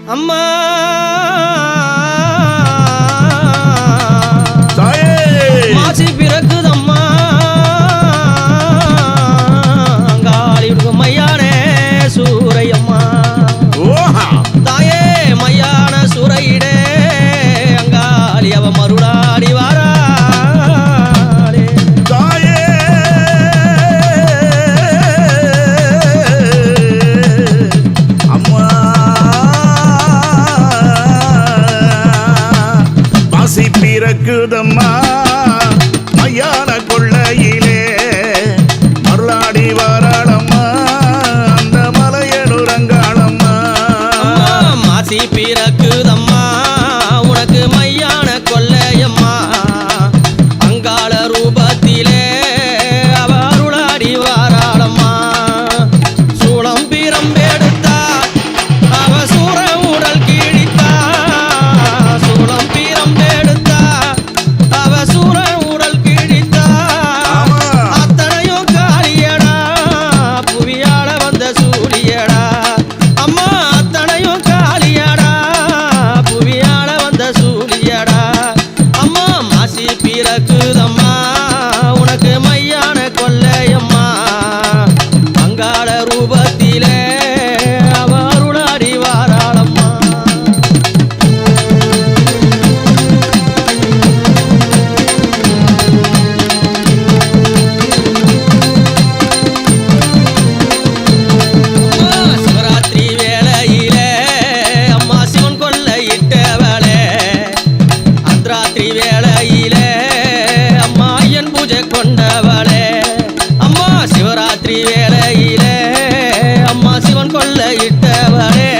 அம்மா மாசி பிறக்குதம்மா அங்காளி மையானே சூரையம்மா தாயே மையான சூரையிடே அங்காளி அவ மருளாடி வாரா பிறக்குதம்மா மையான கொள்ளையிலே மருளாடி வாராளம்மா அந்த மலையனுரங்காளம்மா மாசி பிறக்குதம்மா உனக்கு மையான கொள்ளையம்மா அங்காள ரூபத்திலே அவ அருளாடி வாராளம்மா சூளம் பிரம்பெடுத்தா அவ சூர உடல் கிழித்தா சூளம் பிரம்பெடுத்தா அவ சூர உடல் கிழித்தா அத்தனையும் காளியடா புவியாள வந்த சூழியடா அம்மா அத்தனையும் காளியடா புவியாள வந்த சூழியடா அம்மா மாசி பிறக்குதம்மா உனக்கு மையான கொள்ளையம்மா அங்காள ரூபத்திலே அவ அருளாடி வாராளம்மா சிவராத்திரி வேளையிலே அம்மா சிவன் கொள்ளையிட்டவளே அர்த்தராத்திரி வேளையிலே அம்மா ஐயன் பூஜை கொண்டவளே அம்மா சிவராத்திரி வேளையிலே அம்மா சிவன் கொள்ளையிட்டவளே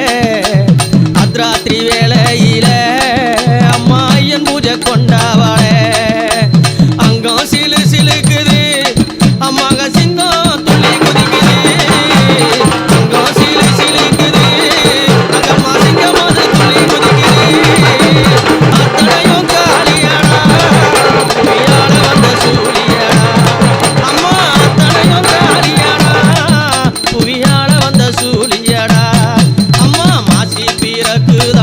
அர்த்தராத்திரி வேளையிலே அம்மா ஐயன் பூஜை கொண்டவளே அங்கம் சிலு சிலுக்குது அம்மாக சிங்கம் துள்ளி குதிக்குது அங்கம் சிலு சிலுக்குது அங்கம்மா சிங்கம் அது துள்ளி குதிக்குது அத்தனையும் காளியடா புவியாள வந்த சூழியடா அம்மா அத்தனையும் காளியடா புவியாள வந்த சூழியடா அம்மா மாசி பிறக்குதா